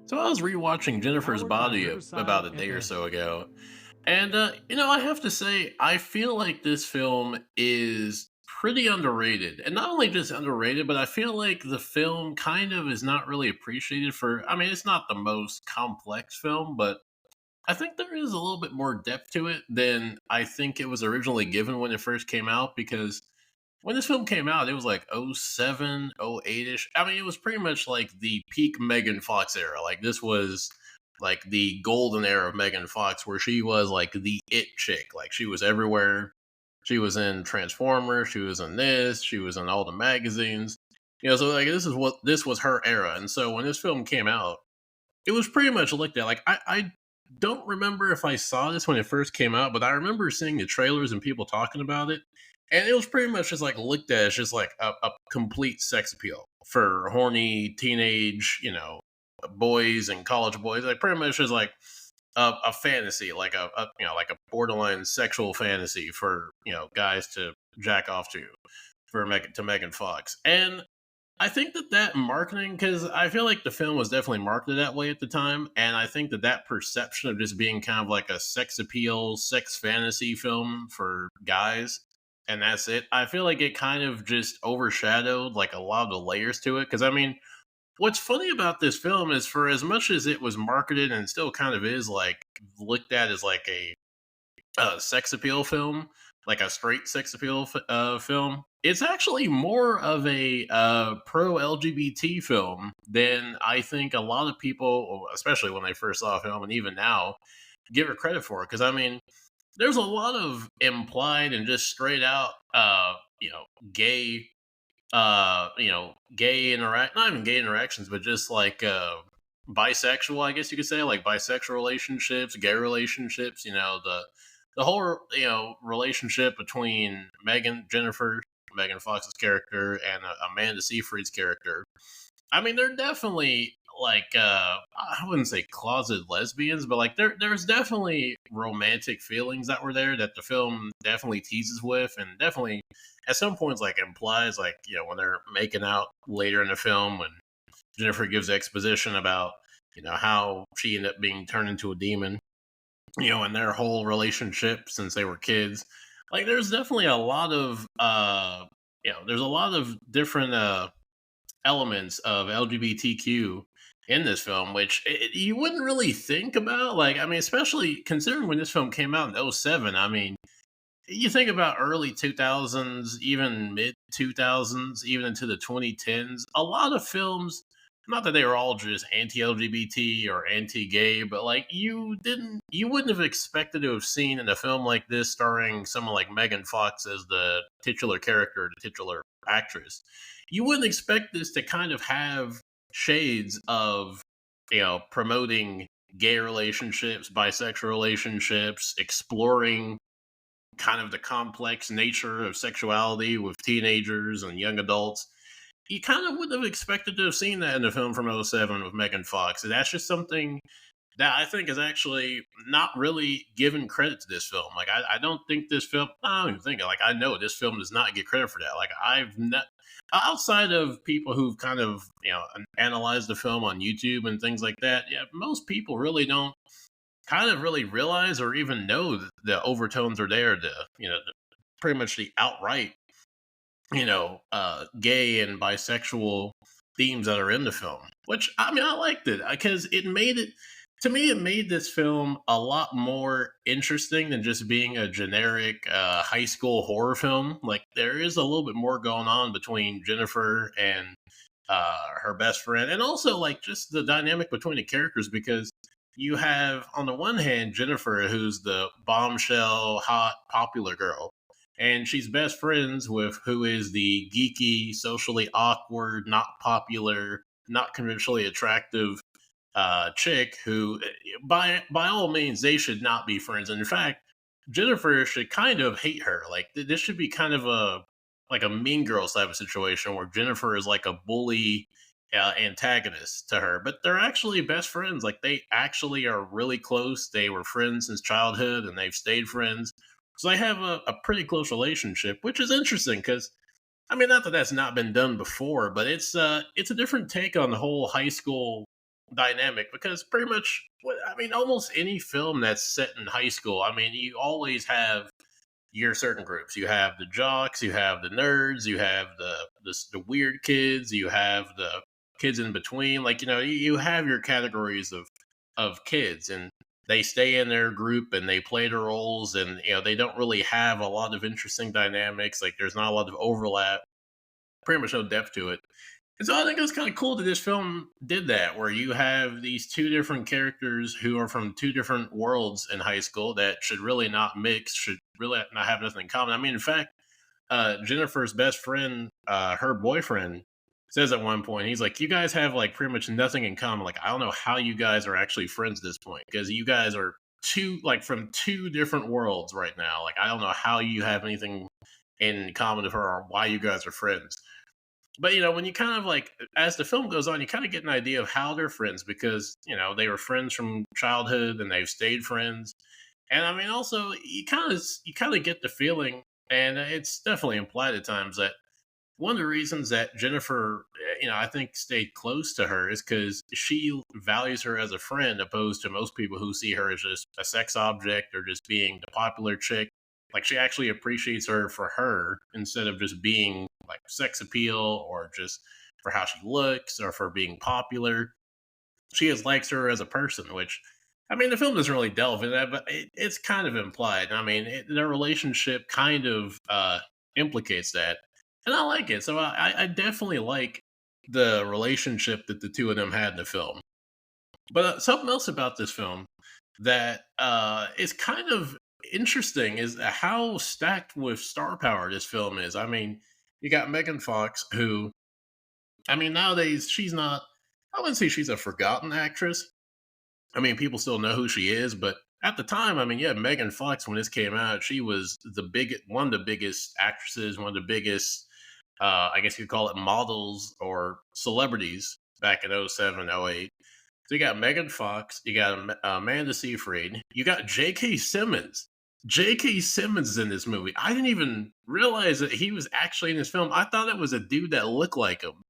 So I was rewatching Jennifer's Powered by Body about Riverside a day or so FM. ago, and I have to say I feel like this film is pretty underrated, and not only just underrated, but I feel like the film kind of is not really appreciated for. I mean, it's not the most complex film, but I think there is a little bit more depth to it than I think it was originally given when it first came out because when this film came out, it was like '07, '08 ish. I mean, it was pretty much like the peak Megan Fox era. Like, this was like the golden era of Megan Fox, where she was like the it chick. Like, she was everywhere. She was in Transformers. She was in this. She was in all the magazines. So like this was her era. And so when this film came out, it was pretty much looked at like I don't remember if I saw this when it first came out, but I remember seeing the trailers and people talking about it, and it was pretty much just like looked at as just like a complete sex appeal for horny teenage, boys and college boys. Like pretty much just like a fantasy, like like a borderline sexual fantasy for guys to jack off to Megan Fox. And I think that marketing, because I feel like the film was definitely marketed that way at the time, and I think that perception of just being kind of like a sex appeal, sex fantasy film for guys, and that's it. I feel like it kind of just overshadowed like a lot of the layers to it. Because I mean, what's funny about this film is for as much as it was marketed and still kind of is like looked at as like a sex appeal film, like a straight sex appeal film, it's actually more of a pro LGBT film than I think a lot of people, especially when they first saw a film, and even now, give it credit for. Because I mean, there's a lot of implied and just straight out, gay, gay interact, not even gay interactions, but just like bisexual, I guess you could say, like bisexual relationships, gay relationships. The whole relationship between Megan Fox's character, and Amanda Seyfried's character. I mean, they're definitely like I wouldn't say closet lesbians, but like there's definitely romantic feelings that were there that the film definitely teases with, and definitely at some points like implies, like when they're making out later in the film, when Jennifer gives exposition about how she ended up being turned into a demon, and their whole relationship since they were kids. Like there's definitely a lot of there's a lot of different elements of LGBTQ in this film, which you wouldn't really think about. Like, I mean, especially considering when this film came out in '07. I mean, you think about early 2000s, even mid 2000s, even into the 2010s, a lot of films, not that they were all just anti-LGBT or anti-gay, but like you wouldn't have expected to have seen in a film like this starring someone like Megan Fox as the titular character, the titular actress. You wouldn't expect this to kind of have shades of promoting gay relationships, bisexual relationships, exploring kind of the complex nature of sexuality with teenagers and young adults. You kind of wouldn't have expected to have seen that in the film from '07 with Megan Fox. And that's just something that I think is actually not really given credit to this film. Like, I don't think this film, I don't even think it. Like, I know this film does not get credit for that. Like, I've not, outside of people who've kind of, analyzed the film on YouTube and things like that, yeah, most people really don't kind of really realize or even know that the overtones are there to, pretty much the outright, gay and bisexual themes that are in the film. Which I mean, I liked it because it made it to me. It made this film a lot more interesting than just being a generic high school horror film. Like there is a little bit more going on between Jennifer and her best friend, and also like just the dynamic between the characters because you have on the one hand Jennifer, who's the bombshell, hot, popular girl, and she's best friends with who is the geeky, socially awkward, not popular, not conventionally attractive chick who, by all means, they should not be friends. And in fact, Jennifer should kind of hate her. Like this should be kind of a like a Mean Girls type of situation where Jennifer is like a bully antagonist to her, but they're actually best friends. Like they actually are really close. They were friends since childhood, and they've stayed friends. So they have a pretty close relationship, which is interesting because I mean, not that that's not been done before, but it's a different take on the whole high school. dynamic because pretty much, I mean, almost any film that's set in high school, I mean, you always have your certain groups. You have the jocks, you have the nerds, you have the weird kids, you have the kids in between. Like, you have your categories of kids, and they stay in their group and they play their roles, and they don't really have a lot of interesting dynamics. Like, there's not a lot of overlap, pretty much no depth to it. And so I think it was kind of cool that this film did that, where you have these two different characters who are from two different worlds in high school that should really not mix, should really not have nothing in common. I mean, in fact, Jennifer's best friend, her boyfriend, says at one point, he's like, "You guys have like pretty much nothing in common. Like, I don't know how you guys are actually friends at this point because you guys are from two different worlds right now. Like, I don't know how you have anything in common with her or why you guys are friends." But when you kind of like, as the film goes on, you kind of get an idea of how they're friends because they were friends from childhood and they've stayed friends. And I mean, also you kind of get the feeling, and it's definitely implied at times, that one of the reasons that Jennifer, I think stayed close to her is because she values her as a friend, opposed to most people who see her as just a sex object or just being the popular chick. Like, she actually appreciates her for her instead of just being like sex appeal or just for how she looks or for being popular. She just likes her as a person, which, I mean, the film doesn't really delve into that, but it's kind of implied. I mean, their relationship kind of implicates that, and I like it. So I definitely like the relationship that the two of them had in the film. But something else about this film that is kind of interesting is how stacked with star power this film is. I mean, you got Megan Fox, who, I mean, nowadays she's not. I wouldn't say she's a forgotten actress. I mean, people still know who she is, but at the time, I mean, yeah, Megan Fox, when this came out, she was one of the biggest actresses, one of the biggest, I guess you'd call it, models or celebrities back in '07, '08. So you got Megan Fox, you got Amanda Seyfried, you got J.K. Simmons. J.K. Simmons is in this movie. I didn't even realize that he was actually in this film. I thought it was a dude that looked like him,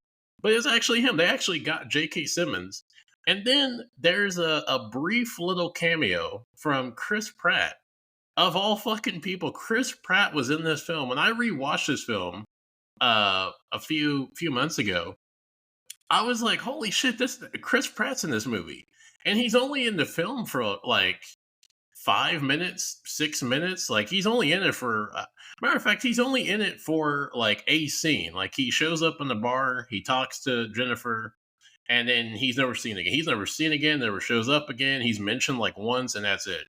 but it's actually him. They actually got J.K. Simmons. And then there's a brief little cameo from Chris Pratt. Of all fucking people, Chris Pratt was in this film. When I rewatched this film a few months ago, I was like, "Holy shit! This Chris Pratt's in this movie," and he's only in the film for like 5 minutes, 6 minutes. Like, he's only in it for. Matter of fact, he's only in it for like a scene. Like, he shows up in the bar, he talks to Jennifer, and then he's never seen again. He's never seen again. Never shows up again. He's mentioned like once, and that's it.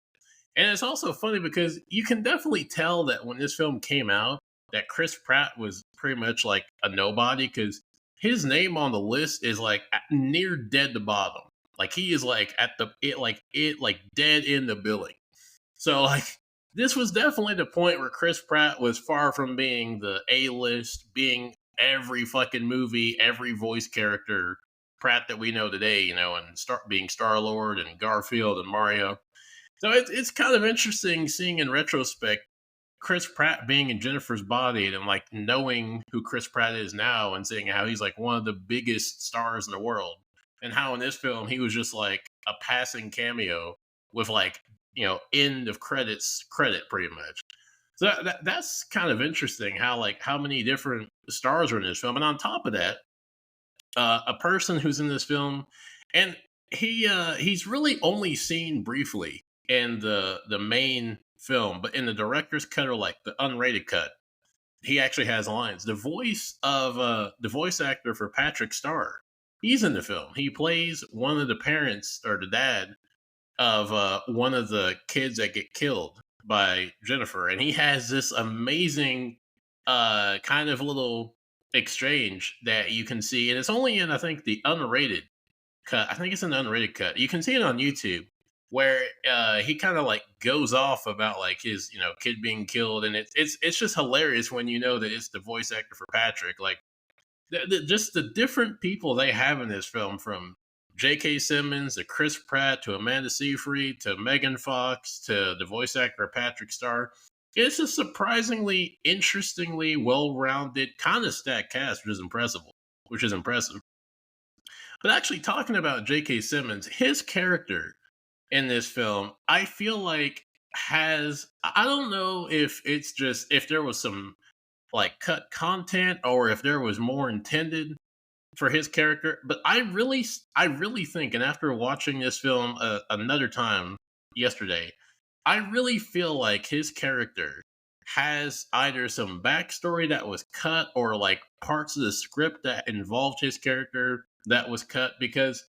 And it's also funny because you can definitely tell that when this film came out, that Chris Pratt was pretty much like a nobody because his name on the list is like near dead to bottom. Like, he is like at like dead in the billing. So like, this was definitely the point where Chris Pratt was far from being the A list, being every fucking movie, every voice character Pratt that we know today, and being Star Lord and Garfield and Mario. So it's kind of interesting seeing in retrospect Chris Pratt being in Jennifer's body and like knowing who Chris Pratt is now and seeing how he's like one of the biggest stars in the world, and how in this film he was just like a passing cameo with like end of credits credit pretty much. So that's kind of interesting how many different stars are in this film, and on top of that, a person who's in this film, and he's really only seen briefly in the main film, but in the director's cut or like the unrated cut, he actually has lines. The voice actor for Patrick Star, he's in the film. He plays one of the parents or the dad of one of the kids that get killed by Jennifer, and he has this amazing kind of little exchange that you can see, and it's only in, I think, the unrated cut. I think it's in the unrated cut. You can see it on YouTube where he kind of like goes off about like his kid being killed, and it's just hilarious when you know that it's the voice actor for Patrick. Like, just the different people they have in this film, from J.K. Simmons to Chris Pratt to Amanda Seyfried to Megan Fox to the voice actor Patrick Star. It's a surprisingly, interestingly well-rounded, kind of stacked cast, which is impressive. But actually, talking about J.K. Simmons, his character in this film, I feel like has I don't know if it's just if there was some like cut content or if there was more intended for his character, but I really think, and after watching this film another time yesterday, I really feel like his character has either some backstory that was cut or like parts of the script that involved his character that was cut because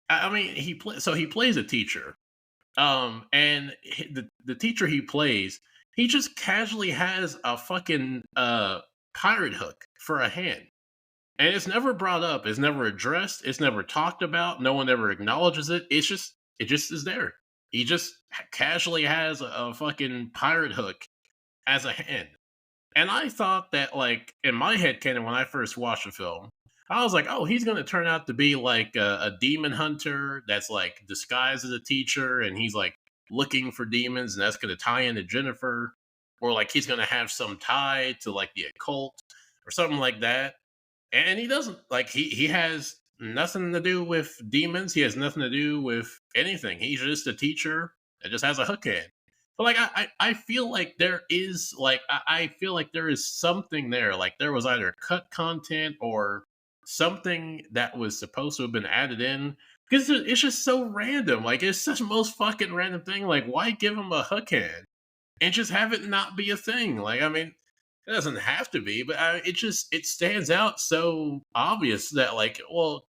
I mean he plays a teacher, and the teacher he plays, he just casually has a fucking pirate hook for a hand. And it's never brought up, it's never addressed, it's never talked about, no one ever acknowledges it. It just is there. He just casually has a fucking pirate hook as a hand. And I thought that, like, in my head canon when I first watched the film, I was like, oh, he's going to turn out to be like a demon hunter that's like disguised as a teacher and he's like looking for demons and that's going to tie into Jennifer. Or like he's going to have some tie to like the occult or something like that. And he doesn't. Like, he has nothing to do with demons, he has nothing to do with anything. He's just a teacher that just has a hook hand. But like I feel like there is like I feel like there is something there. Like there was either cut content or something that was supposed to have been added in because it's just so random. Like it's such the most fucking random thing. Like why give him a hook hand and just have it not be a thing? Like I mean, it doesn't have to be, but it just it stands out so obvious that like, well,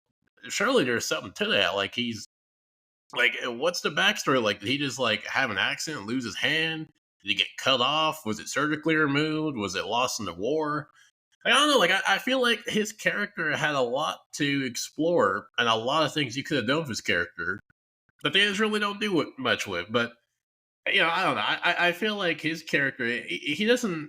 surely there's something to that. Like he's like, what's the backstory? Like, did he just like have an accident, lose his hand? Did he get cut off? Was it surgically removed? Was it lost in the war? I don't know. Like, I feel like his character had a lot to explore and a lot of things you could have done with his character, but they just really don't do it much with. But you know, I don't know. I feel like his character he doesn't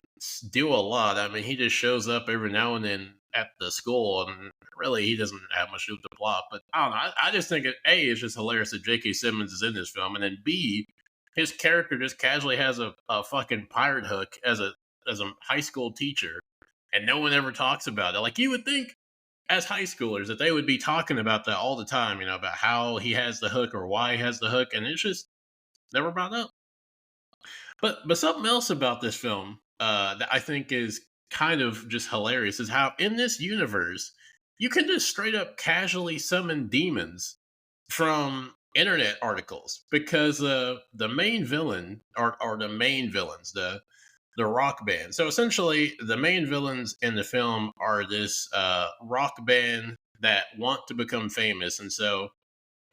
do a lot. I mean, he just shows up every now and then at the school, and really he doesn't have much to do with the plot. But I don't know. I just think it's just hilarious that J.K. Simmons is in this film, and then B, his character just casually has a fucking pirate hook as a high school teacher, and no one ever talks about it. Like you would think as high schoolers that they would be talking about that all the time, you know, about how he has the hook or why he has the hook, and it's just never brought up. But something else about this film that I think is kind of just hilarious is how in this universe you can just straight up casually summon demons from internet articles because the main villain or the main villains the rock band. So essentially, the main villains in the film are this rock band that want to become famous, and so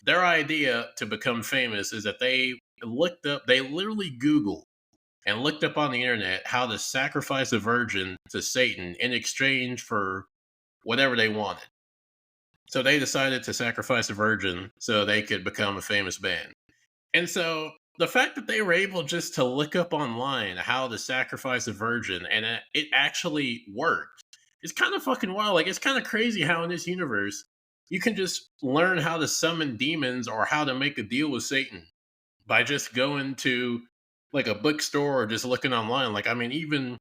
their idea to become famous is that they literally Googled and looked up on the internet how to sacrifice a virgin to Satan in exchange for whatever they wanted. So they decided to sacrifice a virgin so they could become a famous band. And so the fact that they were able just to look up online how to sacrifice a virgin and it actually worked is kind of fucking wild. Like it's kind of crazy how in this universe you can just learn how to summon demons or how to make a deal with Satan by just going to like a bookstore or just looking online. Like, I mean, even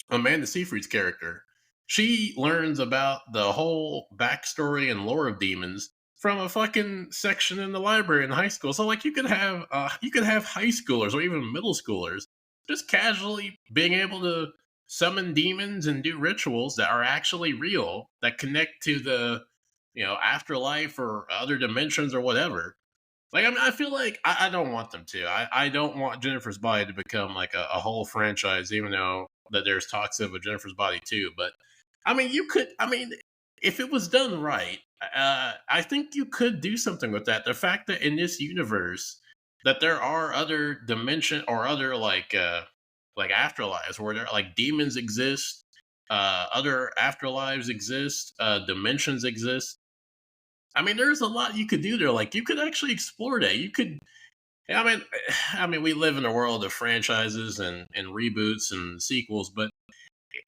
Amanda Seyfried's character, she learns about the whole backstory and lore of demons from a fucking section in the library in high school. So, like, you could have high schoolers or even middle schoolers just casually being able to summon demons and do rituals that are actually real that connect to the afterlife or other dimensions or whatever. Like, I mean, I feel like I don't want them to. I don't want Jennifer's Body to become like a whole franchise, even though that there's talks of a Jennifer's Body too. But I mean, you could. I mean, if it was done right, I think you could do something with that. The fact that in this universe that there are other dimension or other like afterlives where there like demons exist, other afterlives exist, dimensions exist. I mean, there's a lot you could do there. Like, you could actually explore that. You could. I mean, I mean, we live in a world of franchises and reboots and sequels, but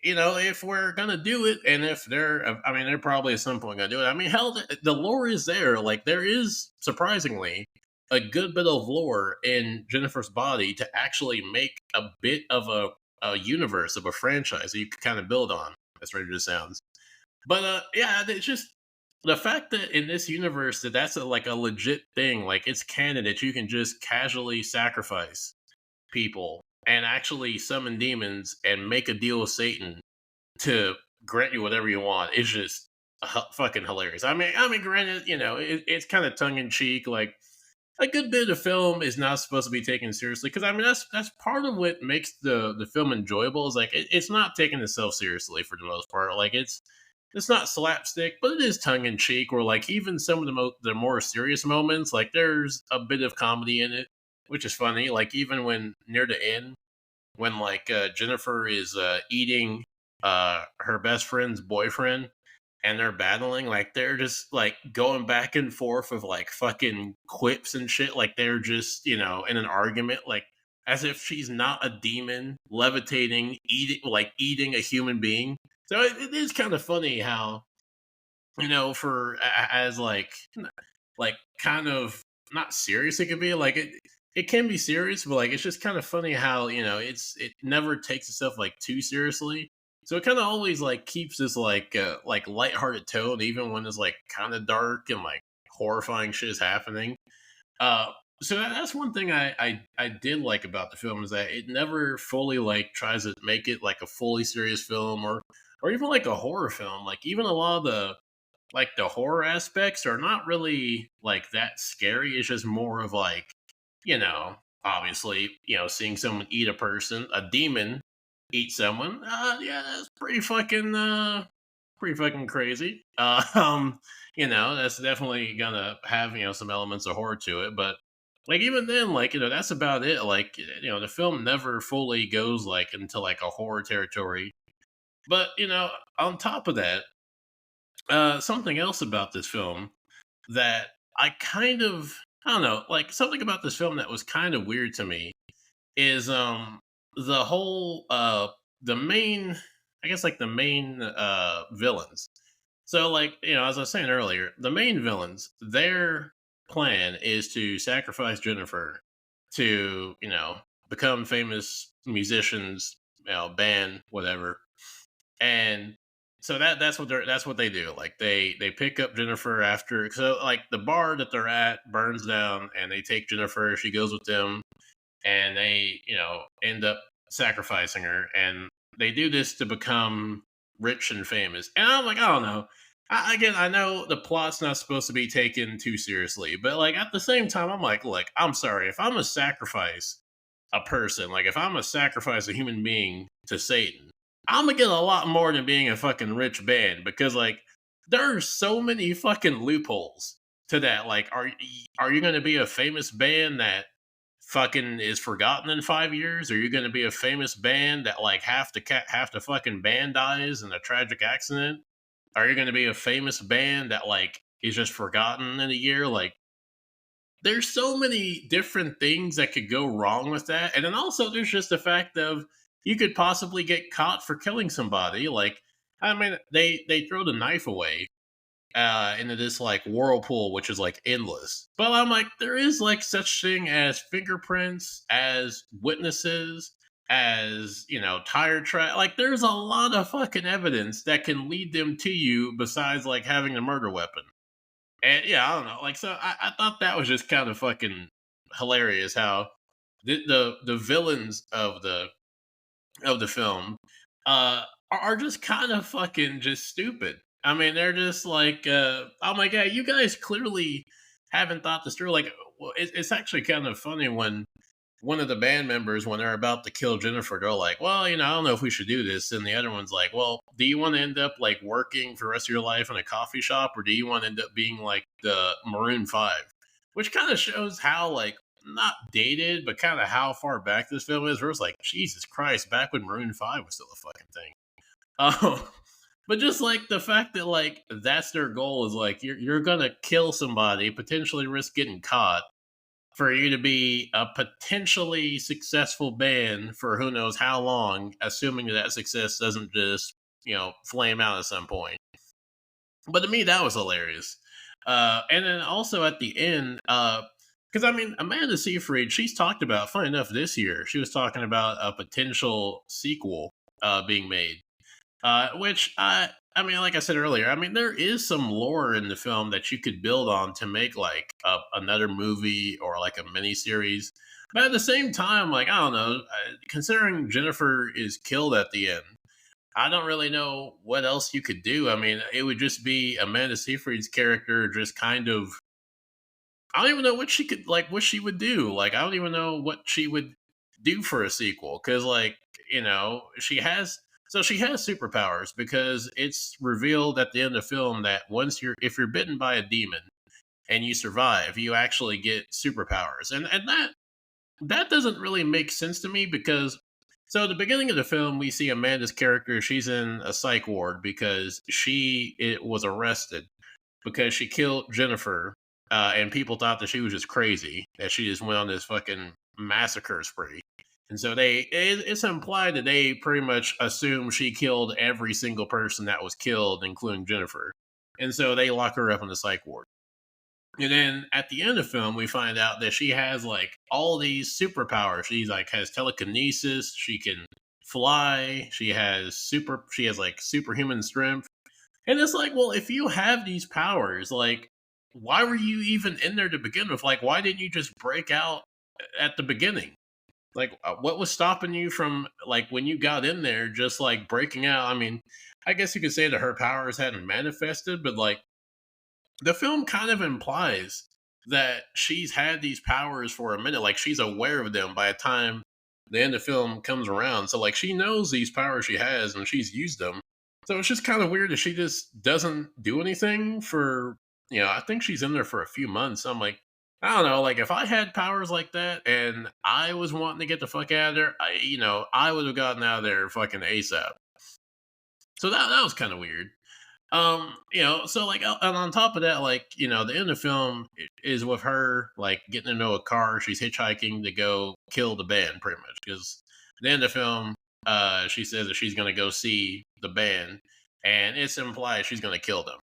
if we're gonna do it, and if I mean, they're probably at some point gonna do it. I mean, hell, the lore is there. Like, there is surprisingly a good bit of lore in Jennifer's Body to actually make a bit of a universe of a franchise that you could kind of build on. As strange as it sounds, but yeah, it's just the fact that in this universe that that's like a legit thing, like it's canon that you can just casually sacrifice people and actually summon demons and make a deal with Satan to grant you whatever you want. It's just fucking hilarious. I mean, granted, it's kind of tongue in cheek. Like a good bit of film is not supposed to be taken seriously because I mean that's part of what makes the film enjoyable. Is like it's not taking itself seriously for the most part. Like it's not slapstick, but it is tongue in cheek. Where like even some of the more serious moments, like there's a bit of comedy in it, which is funny. Like even when near the end, when like Jennifer is eating her best friend's boyfriend, and they're battling, like they're just like going back and forth of like fucking quips and shit. Like they're just in an argument, like as if she's not a demon levitating, eating a human being. So it is kind of funny how for as like kind of not serious it can be. Like it can be serious, but like it's just kind of funny how it never takes itself like too seriously. So it kind of always like keeps this like lighthearted tone, even when it's like kind of dark and like horrifying shit is happening. Uh, so that's one thing I did like about the film is that it never fully like tries to make it like a fully serious film or even like a horror film. Like even a lot of the horror aspects are not really like that scary. It's just more of like, you know, obviously, seeing someone eat a person, a demon eat someone. Yeah, that's pretty fucking crazy. That's definitely gonna have, some elements of horror to it, but like even then, like, that's about it. Like, the film never fully goes like into like a horror territory. But, on top of that, something else about this film that I don't know, like something about this film that was kind of weird to me is the whole the main I guess like the main villains. So like, as I was saying earlier, the main villains, their plan is to sacrifice Jennifer to, become famous musicians, band, whatever. And so that's what they do. Like they pick up Jennifer after, so like the bar that they're at burns down and they take Jennifer, she goes with them, and they, end up sacrificing her, and they do this to become rich and famous. And I'm like, I don't know. Again, I know the plot's not supposed to be taken too seriously, but like at the same time, I'm like, look, I'm sorry if I'm a sacrifice a person, like if I'm a sacrifice a human being to Satan, I'm gonna get a lot more than being a fucking rich band because like there are so many fucking loopholes to that. Like, are you gonna be a famous band that fucking is forgotten in 5 years? Are you going to be a famous band that like half the fucking band dies in a tragic accident? Are you going to be a famous band that like is just forgotten in a year? Like, there's so many different things that could go wrong with that, and then also there's just the fact of you could possibly get caught for killing somebody. Like, I mean, they throw the knife away into this like whirlpool, which is like endless. But I'm like, there is like such thing as fingerprints, as witnesses, as tire track. Like, there's a lot of fucking evidence that can lead them to you besides like having a murder weapon. And yeah, I don't know. Like, so I thought that was just kind of fucking hilarious how the villains of the film are just kind of fucking just stupid. I mean, they're just like, oh my god, you guys clearly haven't thought this through. Like, well, it's actually kind of funny when one of the band members, when they're about to kill Jennifer, they're like, well, I don't know if we should do this. And the other one's like, well, do you want to end up like working for the rest of your life in a coffee shop, or do you want to end up being like the Maroon 5? Which kind of shows how like not dated, but kind of how far back this film is. Where it's like, Jesus Christ, back when Maroon 5 was still a fucking thing. But just like the fact that like that's their goal is like you're gonna kill somebody, potentially risk getting caught for you to be a potentially successful band for who knows how long, assuming that success doesn't just flame out at some point. But to me, that was hilarious. And then also at the end, because I mean, Amanda Seyfried, she's talked about, funny enough, this year, she was talking about a potential sequel being made, which I mean, like I said earlier, I mean, there is some lore in the film that you could build on to make like another movie or like a mini series. But at the same time, like I don't know, considering Jennifer is killed at the end, I don't really know what else you could do. I mean, it would just be Amanda Seyfried's character just kind of. I don't even know what she could like, what she would do. Like, I don't even know what she would do for a sequel because, like, she has. So she has superpowers because it's revealed at the end of the film that if you're bitten by a demon and you survive, you actually get superpowers, and that doesn't really make sense to me because so at the beginning of the film we see Amanda's character, she's in a psych ward because it was arrested because she killed Jennifer, and people thought that she was just crazy, that she just went on this fucking massacre spree. And so it's implied that they pretty much assume she killed every single person that was killed, including Jennifer. And so they lock her up in the psych ward. And then at the end of the film, we find out that she has like all these superpowers. She's like has telekinesis. She can fly. She has like superhuman strength. And it's like, well, if you have these powers, like, why were you even in there to begin with? Like, why didn't you just break out at the beginning? Like, what was stopping you from, like, when you got in there, just like breaking out? I mean, I guess you could say that her powers hadn't manifested, but like, the film kind of implies that she's had these powers for a minute. Like, she's aware of them by the time the end of the film comes around. So, like, she knows these powers she has and she's used them. So it's just kind of weird that she just doesn't do anything for, I think she's in there for a few months. I'm like, I don't know, like if I had powers like that and I was wanting to get the fuck out of there, I would have gotten out of there fucking ASAP. So that was kind of weird. So like, and on top of that, like, the end of the film is with her like getting into a car. She's hitchhiking to go kill the band, pretty much, because the end of the film, she says that she's gonna go see the band, and it's implied she's gonna kill them.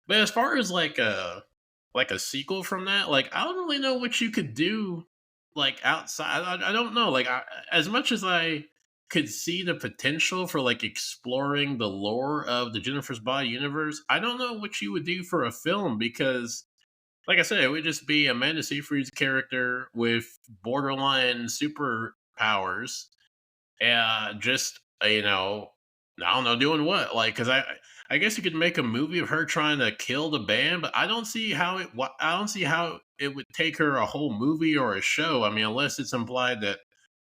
But as far as like a sequel from that, like I don't really know what you could do like outside. I don't know. Like as much as I could see the potential for like exploring the lore of the Jennifer's Body universe, I don't know what you would do for a film because, like I said, it would just be Amanda Seyfried's character with borderline superpowers, just I don't know, doing what? Like, because I guess you could make a movie of her trying to kill the band, but I don't see how it would take her a whole movie or a show. I mean, unless it's implied that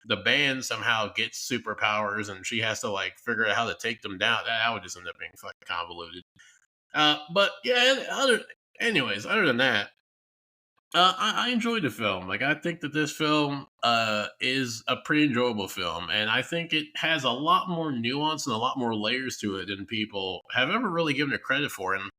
the band somehow gets superpowers and she has to like figure out how to take them down. That would just end up being fucking convoluted. But yeah, other than that, I enjoyed the film. Like, I think that this film is a pretty enjoyable film, and I think it has a lot more nuance and a lot more layers to it than people have ever really given it credit for. And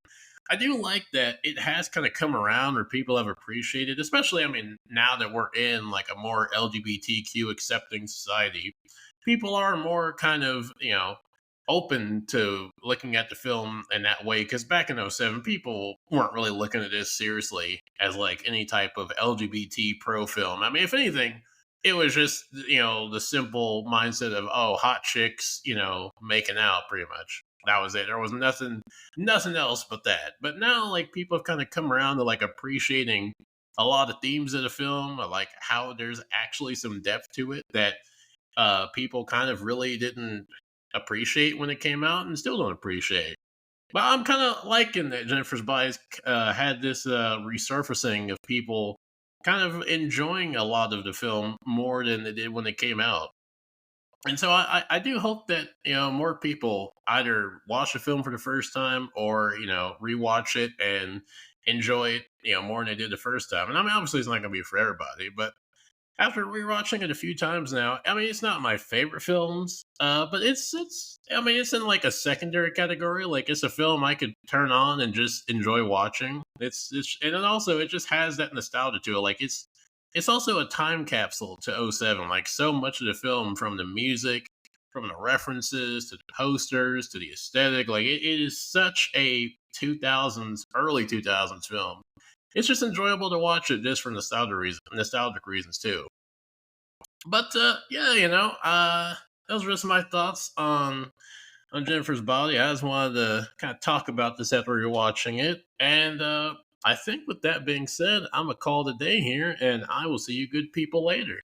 I do like that it has kind of come around where people have appreciated, especially, I mean, now that we're in like a more LGBTQ accepting society, people are more kind of, open to looking at the film in that way. Because back in '07, people weren't really looking at this seriously as like any type of LGBT pro film. I mean, if anything, it was just, the simple mindset of, oh, hot chicks, making out pretty much. That was it. There was nothing else but that. But now, like, people have kind of come around to like appreciating a lot of themes of the film, like how there's actually some depth to it that people kind of really didn't appreciate when it came out and still don't appreciate. But I'm kind of liking that Jennifer's Bodies had this resurfacing of people kind of enjoying a lot of the film more than they did when it came out. And so I do hope that more people either watch the film for the first time or rewatch it and enjoy it more than they did the first time. And I mean, obviously it's not going to be for everybody, but after rewatching it a few times now, I mean, it's not my favorite films, but it's I mean, it's in like a secondary category. Like, it's a film I could turn on and just enjoy watching. It's and then also it just has that nostalgia to it. Like, it's also a time capsule to '07. Like, so much of the film, from the music, from the references to the posters to the aesthetic, like it is such a 2000s, early 2000s film. It's just enjoyable to watch it just for nostalgic reasons too. But yeah, those were just my thoughts on on Jennifer's Body. I just wanted to kind of talk about this after you're watching it. And I think with that being said, I'm going to call it a day here, and I will see you good people later.